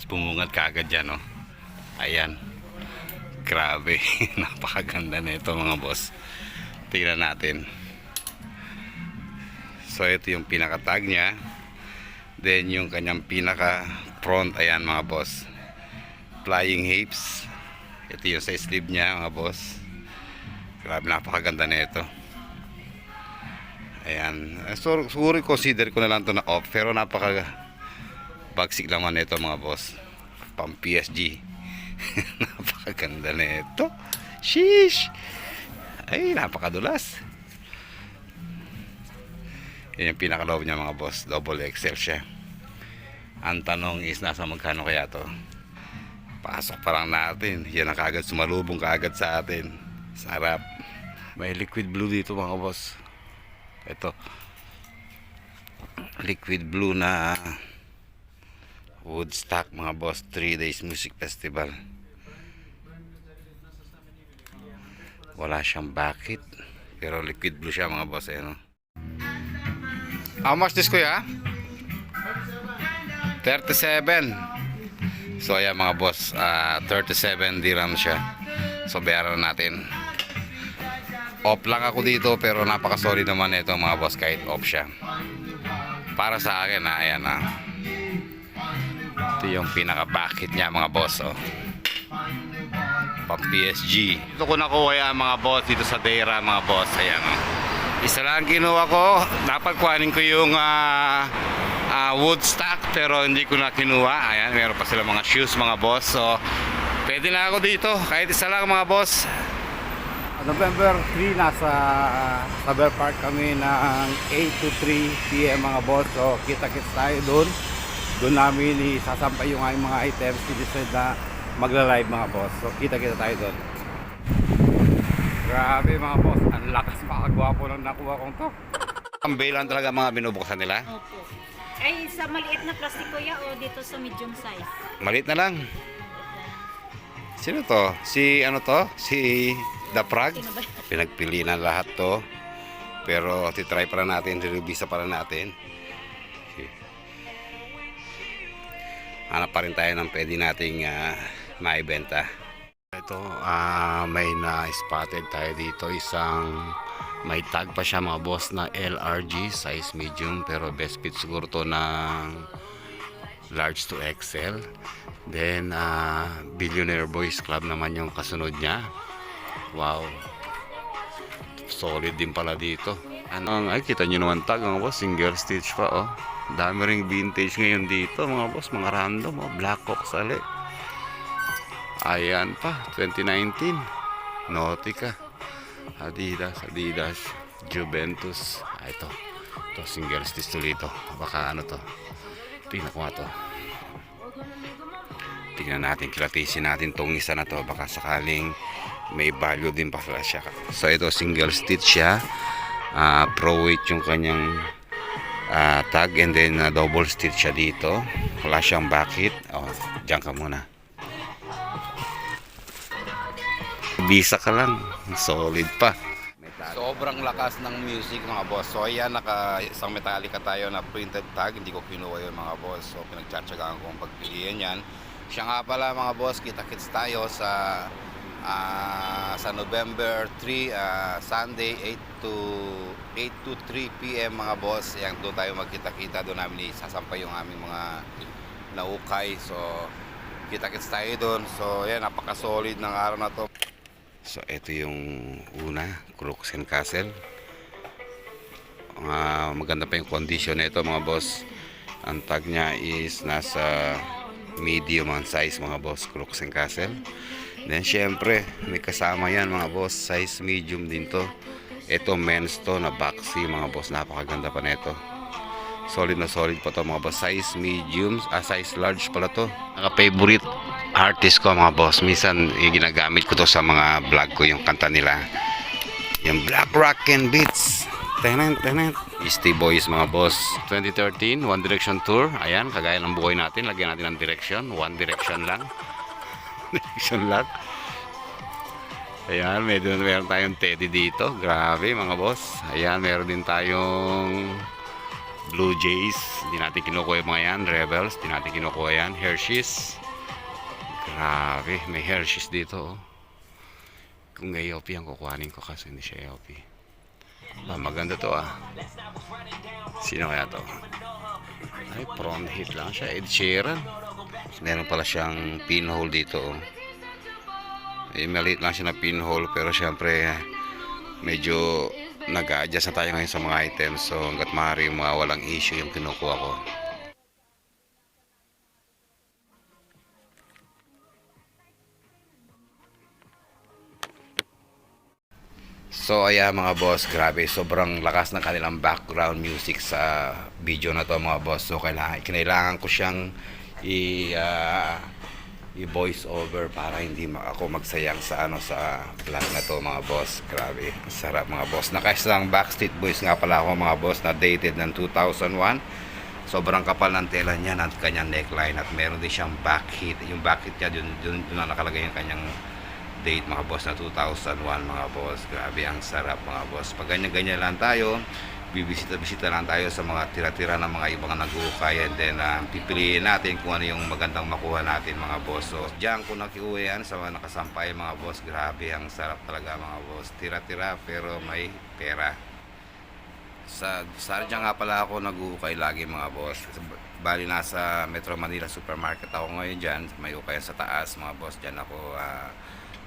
bumungad kaagad dyan, no? Ayan. Grabe. Napakaganda na ito, mga boss. Tingnan natin. So, ito yung pinaka-tag niya. Then, yung kanyang pinaka-front. Ayan, mga boss. Flying hips. Ito yung sa sleeve niya, mga boss. Grabe, napakaganda na ito. Ayan. So, siguro consider ko na lang ito na off. Pero bagsik naman ito, mga boss. Pang PSG. Napakaganda na ito. Sheesh. Ay, napakadulas. Yan yung pinakaloob niya, mga boss. Double XL siya. Ang tanong is, nasa magkano kaya to? Pasok pa lang natin. Yan ang kaagad, sumalubong kaagad sa atin. Sarap. May liquid blue dito, mga boss. Ito. Liquid blue na Woodstock, mga boss. 3 days music festival. Wala siyang bucket. Pero liquid blue siya, mga boss. Ayan, no? How much this, kuya? 37. So ayan, mga boss, 37 dirham siya. So bayaran natin. Off lang ako dito, pero napaka-sorry naman ito, mga boss, kahit off siya. Para sa akin, ayan na. Ito yung pinaka-bucket niya, mga boss, oh. Pang PSG. Ito ko nakuha yan, mga boss, dito sa Deira, mga boss. Ayan, oh. Isa lang kinuha ko. Dapat kuhanin ko yung Woodstock, pero hindi ko na kinuha. Ayan, meron pa sila mga shoes, mga boss. So pwede na ako dito, kahit isa lang, mga boss. November 3, nasa Saber Park kami ng 8 to 3 PM, mga boss. So kita-kits tayo doon. Doon namin isasampay yung aming mga items. I-decide na magla-live, mga boss. So kita-kita tayo doon. Grabe, mga boss, ang lakas makagwapo ng nakuha kong to. Ang bailan talaga mga binubuksan nila. Opo. Ay, sa maliit na plastic, kuya, o dito sa medium size? Maliit na lang. Sino to? Si ano to? Si The Prague? Sino ba? Pinagpili na lahat to. Pero titry para natin, revisa para natin. Okay. Hanap pa rin tayo ng pwede nating maibenta. Ito, may na-spotted tayo dito. May tag pa siya, mga boss, na LRG, size medium. Pero best fit siguro to ng large to XL. Then, Billionaire Boys Club naman yung kasunod niya. Wow. Solid din pala dito. Ay, kita nyo naman tag, mga boss. Single stitch pa, oh. Dami ring vintage ngayon dito, mga boss. Mga random, oh. Black Hawk sali. Ayan pa, 2019. Nautica. Adidas. Juventus. Ito single stitch to dito. Baka ano to. Tingnan ko nga to. Tingnan natin, kilatisin natin tong isa na to. Baka sakaling may value din pa siya. So ito, single stitch siya. Pro weight yung kanyang tag, and then double stitch siya dito. Wala siyang bucket. Oh, diyan ka muna. Bisa ka lang, solid pa. Sobrang lakas ng music, mga boss. So ayan, isang Metallica tayo na printed tag. Hindi ko kinuha yun, mga boss. So pinagtsatsagaan kong pagpiliin yan. Siya nga pala, mga boss, kita-kits tayo sa November 3, Sunday 8 to 3 PM, mga boss. Yan, doon tayo magkita-kita. Doon namin isasampay yung aming mga naukay. So kita-kits tayo doon. So yan, napaka-solid ng araw na to. So ito yung una, Crooks and Castle. Maganda pa yung condition nito, mga boss. Ang tag niya is nasa medium ang size, mga boss, Crooks and Castle. Then syempre may kasama yan, mga boss, size medium din to. Ito men's to na boxy, mga boss. Napakaganda pa nito. Solid na solid pa to, mga boss. Size medium, size large pala to. Naka-favorite artist ko, mga boss. Minsan ginagamit ko to sa mga vlog ko, yung kanta nila, yung Black Rock and Beats. Beastie Boys, mga boss. 2013 One Direction Tour. Ayan, kagaya ng buhay natin, lagyan natin ng direction. One Direction lang. Direction lang. Ayan, meron tayong teddy dito. Grabe, mga boss. Ayan, meron din tayong Blue Jays, hindi natin kinukuha yung mga yan. Rebels, hindi natin kinukuha yan. Hershey's. Grabe, may Hershey's dito. Oh. Kung AOP ang kukuhanin ko kasi hindi siya AOP. Maganda to ah. Sino kaya to? Ay, prom hit lang siya. Ed Sheeran. Meron pala siyang pinhole dito. Oh. Maliit lang siya na pinhole pero syempre medyo nag-a-adjust na tayo ngayon sa mga items. So hanggat maaari mga walang issue yung kinukuha ko. So ayan mga boss, grabe sobrang lakas ng kanilang background music sa video na to mga boss. So kailangan ko siyang i-voice over para hindi ako magsayang sa sa vlog na to mga boss. Grabe, sarap mga boss. Naka-isang Backstreet Boys nga pala ako mga boss na dated ng 2001. Sobrang kapal ng tela niya at kanyang neckline at meron din siyang back hit. Yung back hit niya dun na nakalagay yung kanyang date mga boss na 2001 mga boss. Grabe ang sarap mga boss. Pag ganyan-ganyan lang tayo, bibisita-bisita lang tayo sa mga tira-tira ng mga ibang nag-uukay and then pipiliin natin kung ano yung magandang makuha natin mga boss. So diyan ko nakiuwi yan sa mga nakasampay mga boss. Grabe ang sarap talaga mga boss. Tira-tira pero may pera. Sa Sarja nga pala ako nag-uukay lagi mga boss. Bali nasa Metro Manila Supermarket ako ngayon dyan. May ukay sa taas mga boss. Dyan ako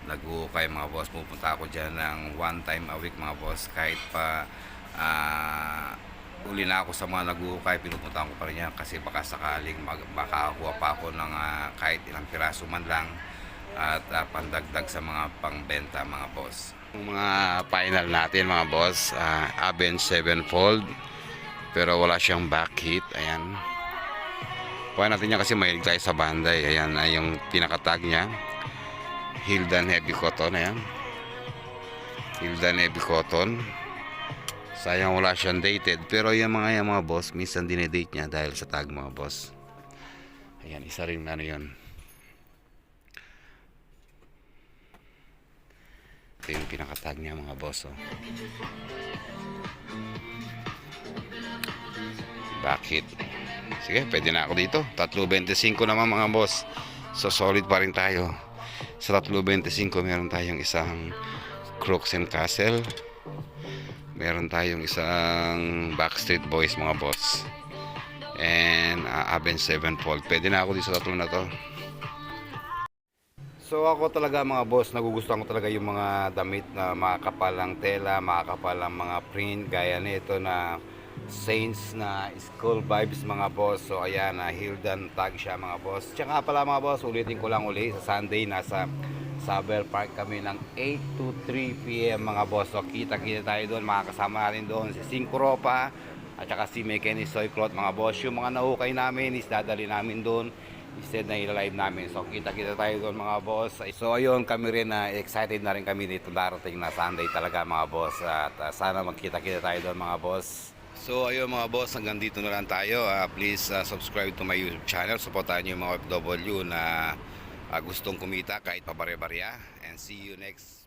nag-uukay mga boss. Pupunta ako dyan ng one time a week mga boss. Kahit pa uli na ako sa mga nag-uukay, pinupunta ko pa rin yan kasi baka sakaling makakuha pa ako ng kahit ilang piraso man lang at pandagdag sa mga pangbenta mga boss. Yung mga final natin mga boss, Aben 7-fold pero wala siyang back hit. Ayan, kuha natin yan kasi mahilig tayo sa banday. Ayan ay yung pinakatag niya, Hildan Heavy Cotton. Ayan, Hildan Heavy Cotton. Sayang wala siyang dated pero yung mga boss minsan dinedate niya dahil sa tag mga boss. Ayan, isa rin ano yun. Ito yung pinakatag niya mga boss. Oh. Back hit. Sige, pwede na ako dito. 3.25 naman mga boss. So solid pa rin tayo. Sa 3.25 meron tayong isang Crooks and Castle. Meron tayong isang Backstreet Boys mga boss. And Aben 7-fold. Pwede na ako dito sa tatlo na to. So ako talaga mga boss, nagugustuhan ko talaga yung mga damit na makakapalang tela, makakapalang mga print. Gaya nito na Saints na school vibes mga boss. So ayan, Hildan tag siya mga boss. Tsaka pala mga boss, ulitin ko lang uli. Sa Sunday nasa Saber Park kami ng 8 to 3 p.m. mga boss. So kita-kita tayo doon, makakasama natin doon si Cinco Ropa at saka si Mekeni Soy Cloth mga boss. Yung mga nahukay namin is dadali namin doon instead na i-live namin. So kita-kita tayo doon mga boss. So ayun, kami rin excited na rin kami dito darating na Sunday talaga mga boss. At sana magkita-kita tayo doon mga boss. So ayun mga boss, hanggang dito na lang tayo. Please subscribe to my YouTube channel. Supportahan niyo yung mga OFW na gustong kumita kahit pabare-barya. And see you next